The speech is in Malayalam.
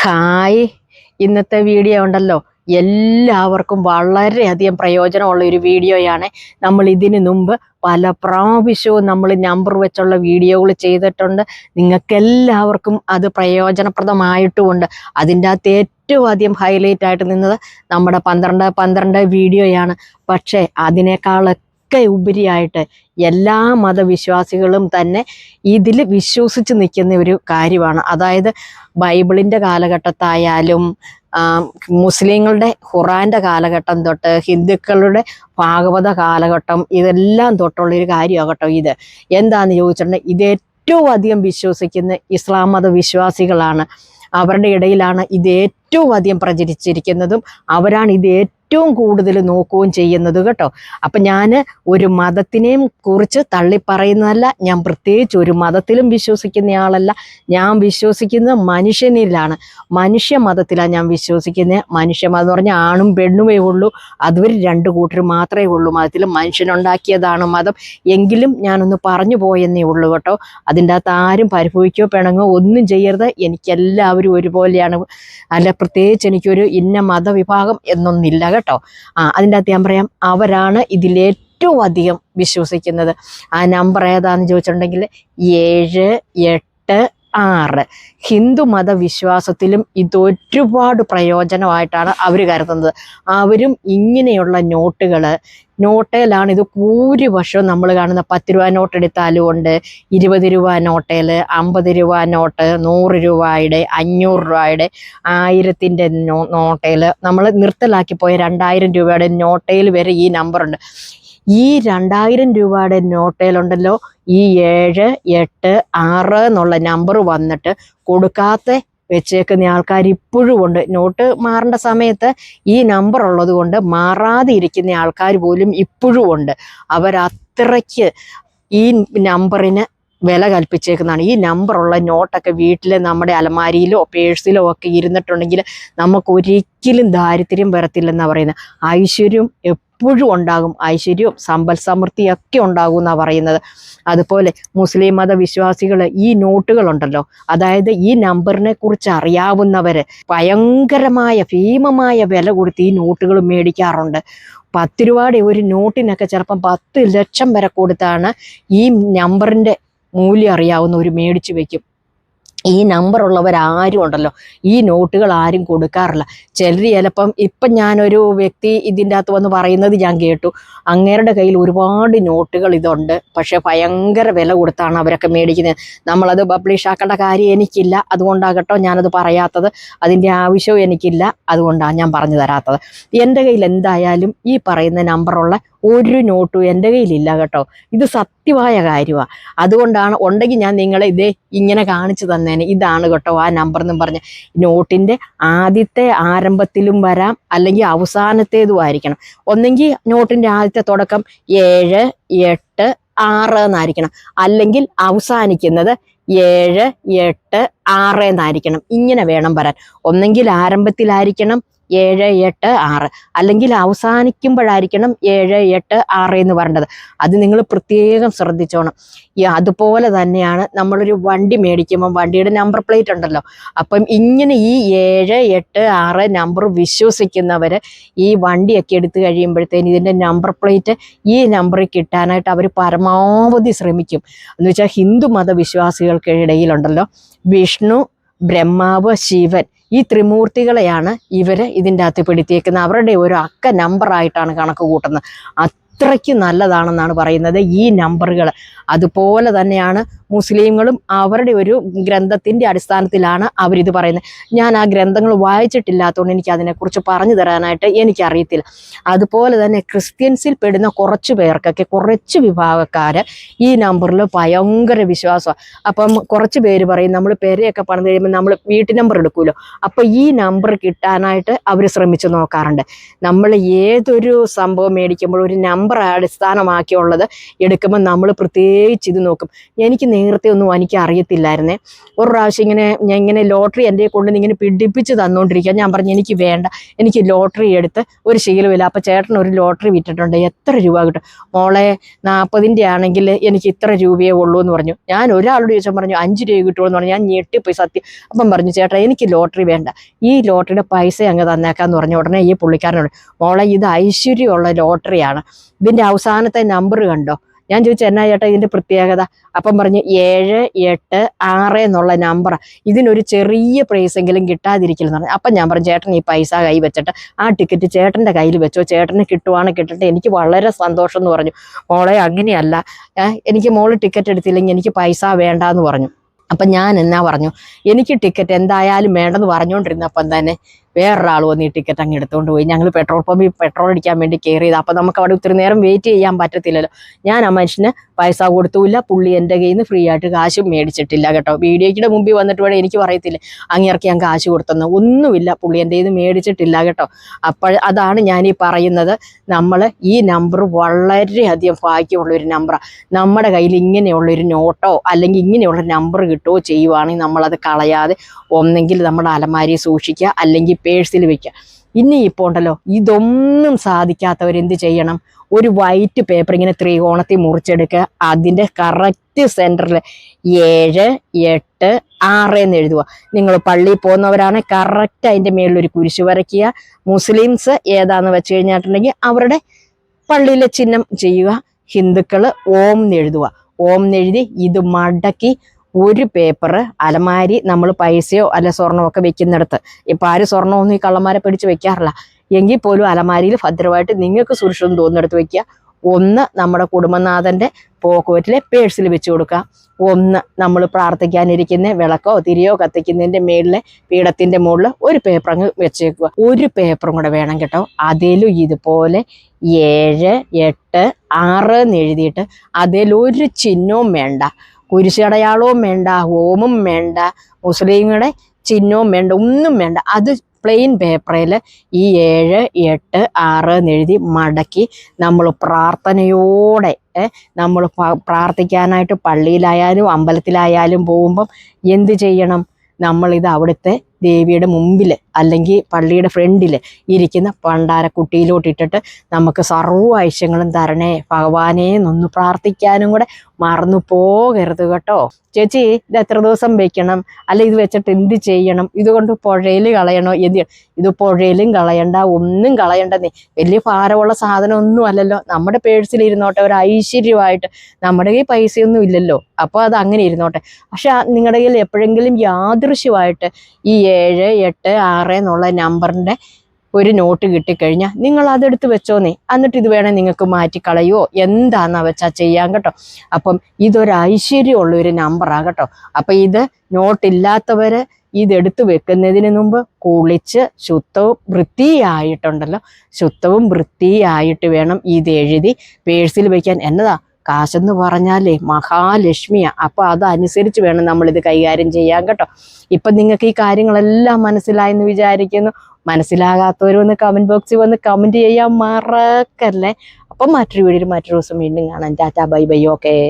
ഹായ്, ഇന്നത്തെ വീഡിയോ ഉണ്ടല്ലോ എല്ലാവർക്കും വളരെയധികം പ്രയോജനമുള്ള ഒരു വീഡിയോയാണ്. നമ്മൾ ഇതിനു മുമ്പ് പല പ്രാവശ്യവും നമ്മൾ നമ്പർ വെച്ചുള്ള വീഡിയോകൾ ചെയ്തിട്ടുണ്ട്. നിങ്ങൾക്കെല്ലാവർക്കും അത് പ്രയോജനപ്രദമായിട്ടുമുണ്ട്. അതിൻ്റെ അകത്ത് ഏറ്റവും അധികം ഹൈലൈറ്റ് ആയിട്ട് നിന്നത് നമ്മുടെ 12 വീഡിയോയാണ്. പക്ഷേ അതിനേക്കാളൊക്കെ ഉപരിയായിട്ട് എല്ലാ മതവിശ്വാസികളും തന്നെ ഇതിൽ വിശ്വസിച്ച് നിൽക്കുന്ന ഒരു കാര്യമാണ്. അതായത് ബൈബിളിൻ്റെ കാലഘട്ടത്തായാലും മുസ്ലിങ്ങളുടെ ഖുറാൻ്റെ കാലഘട്ടം തൊട്ട് ഹിന്ദുക്കളുടെ ഭാഗവത കാലഘട്ടം ഇതെല്ലാം തൊട്ടുള്ളൊരു കാര്യമാകട്ടോ. ഇത് എന്താണെന്ന് ചോദിച്ചിട്ടുണ്ടെങ്കിൽ ഇത് ഏറ്റവും അധികം വിശ്വസിക്കുന്ന ഇസ്ലാം മത വിശ്വാസികളാണ്. അവരുടെ ഇടയിലാണ് ഇത് ഏറ്റവും അധികം പ്രചരിച്ചിരിക്കുന്നതും അവരാണ് ഇത് ഏറ്റവും കൂടുതൽ നോക്കുകയും ചെയ്യുന്നത് കേട്ടോ. അപ്പം ഞാൻ ഒരു മതത്തിനെയും കുറിച്ച് തള്ളിപ്പറയുന്നതല്ല. ഞാൻ പ്രത്യേകിച്ച് ഒരു മതത്തിലും വിശ്വസിക്കുന്നയാളല്ല. ഞാൻ വിശ്വസിക്കുന്നത് മനുഷ്യനിലാണ്, മനുഷ്യ മതത്തിലാണ് ഞാൻ വിശ്വസിക്കുന്നത്. മനുഷ്യമതം എന്ന് പറഞ്ഞാൽ ആണും പെണ്ണുമേ ഉള്ളൂ, അതുവരെ 2 കൂട്ടർ മാത്രമേ ഉള്ളൂ. മതത്തിൽ മനുഷ്യനുണ്ടാക്കിയതാണ് മതം. എങ്കിലും ഞാനൊന്ന് പറഞ്ഞു പോയെന്നേ ഉള്ളൂ കേട്ടോ. അതിൻ്റെ അകത്ത് ആരും പരിഭവിക്കുകയോ പിണങ്ങോ ഒന്നും ചെയ്യരുത്. എനിക്കെല്ലാവരും ഒരുപോലെയാണ്. അല്ല, പ്രത്യേകിച്ച് എനിക്കൊരു ഇന്ന മതവിഭാഗം എന്നൊന്നില്ല കേട്ടോ. അതിൻ്റെ അകത്ത് ഞാൻ പറയാം, അവരാണ് ഇതിലേറ്റവും അധികം വിശ്വസിക്കുന്നത്. ആ നമ്പർ ഏതാണെന്ന് ചോദിച്ചിട്ടുണ്ടെങ്കിൽ 786. ഹിന്ദു മതവിശ്വാസത്തിലും ഇതൊരുപാട് പ്രയോജനമായിട്ടാണ് അവർ കരുതുന്നത്. അവരും ഇങ്ങനെയുള്ള നോട്ടയിലാണ് ഇത് ഭൂരിപക്ഷവും നമ്മൾ കാണുന്ന 10 രൂപ നോട്ട് എടുത്താലും ഉണ്ട്, 20 രൂപ നോട്ടയിൽ, 50 രൂപ നോട്ട്, 100 രൂപയുടെ, 500 രൂപയുടെ, 1000-ൻ്റെ നോട്ടയിൽ, നമ്മൾ നിർത്തലാക്കി പോയ 2000 രൂപയുടെ നോട്ടയിൽ വരെ ഈ നമ്പറുണ്ട്. ഈ 2000 രൂപയുടെ നോട്ടയിലുണ്ടല്ലോ ഈ 786 എന്നുള്ള നമ്പർ വന്നിട്ട് കൊടുക്കാത്ത വെച്ചേക്കുന്ന ആൾക്കാർ ഇപ്പോഴും ഉണ്ട്. നോട്ട് മാറേണ്ട സമയത്ത് ഈ നമ്പർ ഉള്ളത് കൊണ്ട് മാറാതെ ഇരിക്കുന്ന ആൾക്കാർ പോലും ഇപ്പോഴും ഉണ്ട്. അവരത്രയ്ക്ക് ഈ നമ്പറിന് വില കൽപ്പിച്ചേക്കുന്നതാണ്. ഈ നമ്പറുള്ള നോട്ടൊക്കെ വീട്ടിൽ നമ്മുടെ അലമാരിയിലോ പേഴ്സിലോ ഒക്കെ ഇരുന്നിട്ടുണ്ടെങ്കിൽ നമുക്ക് ഒരിക്കലും ദാരിദ്ര്യം വരത്തില്ലെന്നാണ് പറയുന്നത്. ഐശ്വര്യം എപ്പോഴും ഉണ്ടാകും, ഐശ്വര്യവും സമ്പൽ സമൃദ്ധിയൊക്കെ ഉണ്ടാകും എന്നാണ് പറയുന്നത്. അതുപോലെ മുസ്ലിം മതവിശ്വാസികൾ ഈ നോട്ടുകളുണ്ടല്ലോ, അതായത് ഈ നമ്പറിനെ കുറിച്ച് അറിയാവുന്നവർ ഭയങ്കരമായ ഭീമമായ വില കൊടുത്ത് ഈ നോട്ടുകൾ മേടിക്കാറുണ്ട്. 10 രൂപയുടെ ഒരു നോട്ടിനൊക്കെ ചിലപ്പം 10 ലക്ഷം വരെ കൊടുത്താണ് ഈ നമ്പറിൻ്റെ മൂല്യം അറിയാവുന്നവർ മേടിച്ചു വെക്കും. ഈ നമ്പറുള്ളവരാരും ഉണ്ടല്ലോ ഈ നോട്ടുകൾ ആരും കൊടുക്കാറില്ല. ചിലപ്പം ഞാനൊരു വ്യക്തി ഇതിൻ്റെ അകത്ത് വന്ന് പറയുന്നത് ഞാൻ കേട്ടു, അങ്ങേരുടെ കയ്യിൽ ഒരുപാട് നോട്ടുകൾ ഇതുണ്ട്, പക്ഷെ ഭയങ്കര വില കൊടുത്താണ് അവരൊക്കെ മേടിക്കുന്നത്. നമ്മളത് പബ്ലിഷ് ആക്കേണ്ട കാര്യം എനിക്കില്ല, അതുകൊണ്ടാകട്ടോ ഞാനത് പറയാത്തത്. അതിൻ്റെ ആവശ്യവും എനിക്കില്ല, അതുകൊണ്ടാണ് ഞാൻ പറഞ്ഞു തരാത്തത്. എൻ്റെ കയ്യിൽ എന്തായാലും ഈ പറയുന്ന നമ്പറുള്ള ഒരു നോട്ടും എൻ്റെ കയ്യിലില്ല കേട്ടോ. ഇത് സത്യമായ കാര്യമാണ്. അതുകൊണ്ടാണ്, ഉണ്ടെങ്കിൽ ഞാൻ നിങ്ങളെ ഇതേ ഇങ്ങനെ കാണിച്ചു തന്നേനെ. ഇതാണ് കേട്ടോ ആ നമ്പർ എന്നും പറഞ്ഞ്. നോട്ടിൻ്റെ ആദ്യത്തെ ആരംഭത്തിലും വരാം, അല്ലെങ്കിൽ അവസാനത്തേതും ആയിരിക്കണം. ഒന്നെങ്കിൽ നോട്ടിൻ്റെ ആദ്യത്തെ തുടക്കം 786 എന്നായിരിക്കണം, അല്ലെങ്കിൽ അവസാനിക്കുന്നത് 786 എന്നായിരിക്കണം. ഇങ്ങനെ വേണം വരാൻ. ഒന്നെങ്കിൽ ആരംഭത്തിലായിരിക്കണം 786, അല്ലെങ്കിൽ അവസാനിക്കുമ്പോഴായിരിക്കണം 786 എന്ന് പറയേണ്ടത്. അത് നിങ്ങൾ പ്രത്യേകം ശ്രദ്ധിച്ചോണം. അതുപോലെ തന്നെയാണ് നമ്മളൊരു വണ്ടി മേടിക്കുമ്പം വണ്ടിയുടെ നമ്പർ പ്ലേറ്റ് ഉണ്ടല്ലോ, അപ്പം ഇങ്ങനെ ഈ 786 നമ്പർ വിശ്വസിക്കുന്നവർ ഈ വണ്ടിയൊക്കെ എടുത്തു കഴിയുമ്പോഴത്തേന് ഇതിൻ്റെ നമ്പർ പ്ലേറ്റ് ഈ നമ്പറിൽ കിട്ടാനായിട്ട് അവർ പരമാവധി ശ്രമിക്കും. എന്ന് വെച്ചാൽ ഹിന്ദു മതവിശ്വാസികൾക്കിടയിലുണ്ടല്ലോ വിഷ്ണു, ബ്രഹ്മാവ്, ശിവൻ, ഈ ത്രിമൂർത്തികളെയാണ് ഇവർ ഇതിൻ്റെ അകത്ത് പെടുത്തിയേക്കുന്നത്. അവരുടെ ഒരു അക്ക നമ്പറായിട്ടാണ് കണക്ക് കൂട്ടുന്നത്. അത്രയ്ക്ക് നല്ലതാണെന്നാണ് പറയുന്നത് ഈ നമ്പറുകൾ. അതുപോലെ തന്നെയാണ് മുസ്ലിങ്ങളും അവരുടെ ഒരു ഗ്രന്ഥത്തിൻ്റെ അടിസ്ഥാനത്തിലാണ് അവരിത് പറയുന്നത്. ഞാൻ ആ ഗ്രന്ഥങ്ങൾ വായിച്ചിട്ടില്ലാത്തതുകൊണ്ട് എനിക്ക് അതിനെക്കുറിച്ച് പറഞ്ഞു തരാനായിട്ട് എനിക്കറിയത്തില്ല. അതുപോലെ തന്നെ ക്രിസ്ത്യൻസിൽ പെടുന്ന കുറച്ച് പേർക്കൊക്കെ, കുറച്ച് വിഭാഗക്കാർ ഈ നമ്പറിൽ ഭയങ്കര വിശ്വാസമാണ്. അപ്പം കുറച്ച് പേര് പറയും, നമ്മൾ പെരയൊക്കെ പണിത് കഴിയുമ്പോൾ നമ്മൾ വീട്ടു നമ്പർ എടുക്കുമല്ലോ, അപ്പോൾ ഈ നമ്പർ കിട്ടാനായിട്ട് അവർ ശ്രമിച്ചു നോക്കാറുണ്ട്. നമ്മൾ ഏതൊരു സംഭവം മേടിക്കുമ്പോൾ ഒരു നമ്പർ അടിസ്ഥാനമാക്കിയുള്ളത് എടുക്കുമ്പോൾ നമ്മൾ പ്രത്യേകം പ്രത്യേകിച്ച് ഇത് നോക്കും. എനിക്ക് നേരത്തെ ഒന്നും എനിക്ക് അറിയത്തില്ലായിരുന്നേ. ഒരു പ്രാവശ്യം ഞാൻ ഇങ്ങനെ ലോട്ടറി എൻ്റെ കൊണ്ട് ഇങ്ങനെ പിടിപ്പിച്ച് തന്നുകൊണ്ടിരിക്കുക. ഞാൻ പറഞ്ഞു എനിക്ക് വേണ്ട, എനിക്ക് ലോട്ടറി എടുത്ത് ഒരു ശീലമില്ല. അപ്പം ചേട്ടൻ ഒരു ലോട്ടറി വിറ്റിട്ടുണ്ട്, എത്ര രൂപ കിട്ടും? മോളെ 40ൻ്റെ ആണെങ്കിൽ എനിക്ക് ഇത്ര രൂപയേ ഉള്ളൂ എന്ന് പറഞ്ഞു. ഞാൻ ഒരാളോട് ചോദിച്ചാൽ പറഞ്ഞു 5 രൂപ കിട്ടുമെന്ന് പറഞ്ഞു. ഞാൻ ഞെട്ടിപ്പോയി സത്യം. അപ്പം പറഞ്ഞു ചേട്ടാ എനിക്ക് ലോട്ടറി വേണ്ട, ഈ ലോട്ടറിയുടെ പൈസ അങ്ങ് തന്നേക്കാന്ന് പറഞ്ഞു. ഉടനെ ഈ പുള്ളിക്കാരനോട് മോളെ ഇത് ഐശ്വര്യമുള്ള ലോട്ടറിയാണ്, ഇതിൻ്റെ അവസാനത്തെ നമ്പർ കണ്ടോ? ഞാൻ ചോദിച്ചു എന്നാ ചേട്ടാ ഇതിൻ്റെ പ്രത്യേകത? അപ്പം പറഞ്ഞു 7, 8, 6 എന്നുള്ള നമ്പറാണ്, ഇതിനൊരു ചെറിയ പ്രൈസെങ്കിലും കിട്ടാതിരിക്കില്ലെന്ന് പറഞ്ഞു. അപ്പം ഞാൻ പറഞ്ഞു ചേട്ടൻ ഈ പൈസ കൈ വെച്ചിട്ട് ആ ടിക്കറ്റ് ചേട്ടൻ്റെ കയ്യിൽ വെച്ചോ, ചേട്ടന് കിട്ടുവാണ് കിട്ടട്ടെ, എനിക്ക് വളരെ സന്തോഷം എന്ന് പറഞ്ഞു. മോളെ അങ്ങനെയല്ല, എനിക്ക് മോള് ടിക്കറ്റ് എടുത്തില്ലെങ്കിൽ എനിക്ക് പൈസ വേണ്ടാന്ന് പറഞ്ഞു. അപ്പം ഞാൻ എന്നാ പറഞ്ഞു, എനിക്ക് ടിക്കറ്റ് എന്തായാലും വേണ്ടെന്ന് പറഞ്ഞുകൊണ്ടിരുന്നപ്പം തന്നെ വേറൊരാൾ വന്ന് ഈ ടിക്കറ്റ് അങ്ങ് എടുത്തുകൊണ്ട് പോയി. ഞങ്ങൾ പെട്രോൾ പമ്പിൽ പെട്രോൾ അടിക്കാൻ വേണ്ടി കയറി ചെയ്ത്. അപ്പം നമുക്ക് അവിടെ ഒത്തിരി നേരം വെയിറ്റ് ചെയ്യാൻ പറ്റത്തില്ലല്ലോ. ഞാൻ ആ മനുഷ്യന് പൈസ കൊടുത്തുമില്ല, പുള്ളി എൻ്റെ കയ്യിൽ നിന്ന് ഫ്രീ ആയിട്ട് കാശും മേടിച്ചിട്ടില്ല കേട്ടോ. വീഡിയോയ്ക്കിടെ മുമ്പിൽ വന്നിട്ട് വേണം എനിക്ക് പറയത്തില്ല അങ്ങേർക്ക് ഞാൻ കാശ് കൊടുത്തെന്ന്, ഒന്നുമില്ല, പുള്ളി എൻ്റെ കയ്യിൽ നിന്ന് മേടിച്ചിട്ടില്ല കേട്ടോ. അപ്പോൾ അതാണ് ഞാനീ പറയുന്നത്, നമ്മൾ ഈ നമ്പർ വളരെയധികം ഭാഗ്യമുള്ളൊരു നമ്പറാണ്. നമ്മുടെ കയ്യിൽ ഇങ്ങനെയുള്ളൊരു നോട്ടോ അല്ലെങ്കിൽ ഇങ്ങനെയുള്ള നമ്പർ കിട്ടുകയോ ചെയ്യുവാണെങ്കിൽ നമ്മളത് കളയാതെ ഒന്നെങ്കിൽ നമ്മുടെ അലമാരിയിൽ സൂക്ഷിക്കുക, അല്ലെങ്കിൽ പേഴ്സിൽ വെക്കുക. ഇനി ഇപ്പോൾ ഉണ്ടല്ലോ ഇതൊന്നും സാധിക്കാത്തവരെന്ത് ചെയ്യണം? ഒരു വൈറ്റ് പേപ്പർ ഇങ്ങനെ ത്രികോണത്തിൽ മുറിച്ചെടുക്കുക, അതിൻ്റെ കറക്റ്റ് സെൻറ്ററിൽ 7, 8, 6 എന്ന് എഴുതുക. നിങ്ങൾ പള്ളിയിൽ പോകുന്നവരാണ് കറക്റ്റ് അതിൻ്റെ മേളിലൊരു കുരിശ് വരയ്ക്കുക. മുസ്ലിംസ് ഏതാന്ന് വെച്ച് കഴിഞ്ഞിട്ടുണ്ടെങ്കിൽ അവരുടെ പള്ളിയിലെ ചിഹ്നം ചെയ്യുക. ഹിന്ദുക്കൾ ഓം എന്ന് എഴുതുക. ഓം എന്നെഴുതി ഇത് മടക്കി ഒരു പേപ്പർ അലമാരി, നമ്മൾ പൈസയോ അല്ല സ്വർണ്ണമോ ഒക്കെ വെക്കുന്നിടത്ത്, ഇപ്പം ആരും സ്വർണ്ണമൊന്നും ഈ കള്ളന്മാരെ പിടിച്ച് വെക്കാറില്ല, എങ്കിൽ പോലും അലമാരിയിൽ ഭദ്രമായിട്ട് നിങ്ങൾക്ക് സുരക്ഷിതം തോന്നുന്നിടത്ത് വെക്കുക. ഒന്ന് നമ്മുടെ കുടുംബനാഥൻ്റെ പോക്കറ്റിലെ പേഴ്സിൽ വെച്ച് കൊടുക്കുക. ഒന്ന് നമ്മൾ പ്രാർത്ഥിക്കാനിരിക്കുന്ന വിളക്കോ തിരിയോ കത്തിക്കുന്നതിൻ്റെ മേളിലെ പീഠത്തിൻ്റെ മുകളിൽ ഒരു പേപ്പർ അങ്ങ് വെച്ചേക്കുക. ഒരു പേപ്പറും കൂടെ വേണം കേട്ടോ. അതിലും ഇതുപോലെ 7, 8, 6 എന്ന് എഴുതിയിട്ട് അതിലൊരു ചിഹ്നവും വേണ്ട, കുരിശടയാളവും വേണ്ട, ഹോമും വേണ്ട, മുസ്ലിങ്ങളുടെ ചിഹ്നവും വേണ്ട, ഒന്നും വേണ്ട. അത് പ്ലെയിൻ പേപ്പറിൽ ഈ 7, 8, 6 എന്ന് എഴുതി മടക്കി നമ്മൾ പ്രാർത്ഥനയോടെ നമ്മൾ പ്രാർത്ഥിക്കാനായിട്ട് പള്ളിയിലായാലും അമ്പലത്തിലായാലും പോകുമ്പം എന്ത് ചെയ്യണം? നമ്മളിത് അവിടുത്തെ ദേവിയുടെ മുമ്പിൽ അല്ലെങ്കിൽ പള്ളിയുടെ ഫ്രണ്ടിൽ ഇരിക്കുന്ന പണ്ടാരക്കുട്ടിയിലോട്ടിട്ടിട്ട് നമുക്ക് സർവ്വ ഐശ്വര്യങ്ങളും തരണേ ഭഗവാനെ എന്നൊന്ന് പ്രാർത്ഥിക്കാനും കൂടെ മറന്നു പോകരുത് കേട്ടോ. ചേച്ചി ഇത് എത്ര ദിവസം വെക്കണം, അല്ല ഇത് വെച്ചിട്ട് എന്ത് ചെയ്യണം? ഇതുകൊണ്ട് പുഴയിൽ കളയണോ? എന്ത് ചെയ്യണം? ഇത് പുഴയിലും കളയണ്ട, ഒന്നും കളയണ്ടെന്നേ. വലിയ ഭാരമുള്ള സാധനമൊന്നും അല്ലല്ലോ, നമ്മുടെ പേഴ്സിൽ ഇരുന്നോട്ടെ, ഒരു ഐശ്വര്യമായിട്ട്. നമ്മുടെ കയ്യിൽ പൈസയൊന്നും ഇല്ലല്ലോ, അപ്പോൾ അത് അങ്ങനെ ഇരുന്നോട്ടെ. പക്ഷെ നിങ്ങളുടെ കയ്യിൽ എപ്പോഴെങ്കിലും യാദൃശ്യമായിട്ട് ഈ 7, 8, 6 എന്നുള്ള നമ്പറിൻ്റെ ഒരു നോട്ട് കിട്ടിക്കഴിഞ്ഞാൽ നിങ്ങൾ അതെടുത്ത് വെച്ചോന്നേ. എന്നിട്ട് ഇത് വേണേൽ നിങ്ങൾക്ക് മാറ്റിക്കളയോ എന്താണെന്നാ വെച്ചാൽ ചെയ്യാം കേട്ടോ. അപ്പം ഇതൊരു ഐശ്വര്യമുള്ളൊരു നമ്പറാണ് കേട്ടോ. അപ്പം ഇത് നോട്ടില്ലാത്തവർ ഇതെടുത്ത് വെക്കുന്നതിന് മുമ്പ് കുളിച്ച് ശുദ്ധവും വൃത്തിയായിട്ട് വേണം ഇത് എഴുതി പേഴ്സിൽ വയ്ക്കാൻ. എന്നതാ കാശെന്ന് പറഞ്ഞാലേ മഹാലക്ഷ്മിയാണ്. അപ്പോൾ അതനുസരിച്ച് വേണം നമ്മളിത് കൈകാര്യം ചെയ്യാൻ കേട്ടോ. ഇപ്പം നിങ്ങൾക്ക് ഈ കാര്യങ്ങളെല്ലാം മനസ്സിലായെന്ന് വിചാരിക്കുന്നു. മനസ്സിലാകാത്തവരൊന്ന് കമൻറ്റ് ബോക്സിൽ വന്ന് കമൻറ്റ് ചെയ്യാൻ മറക്കല്ലേ. അപ്പം മറ്റൊരു വീഡിയോയിൽ മറ്റൊരു ദിവസം വീണ്ടും കാണാം. Tata bye bye. ഓക്കെ.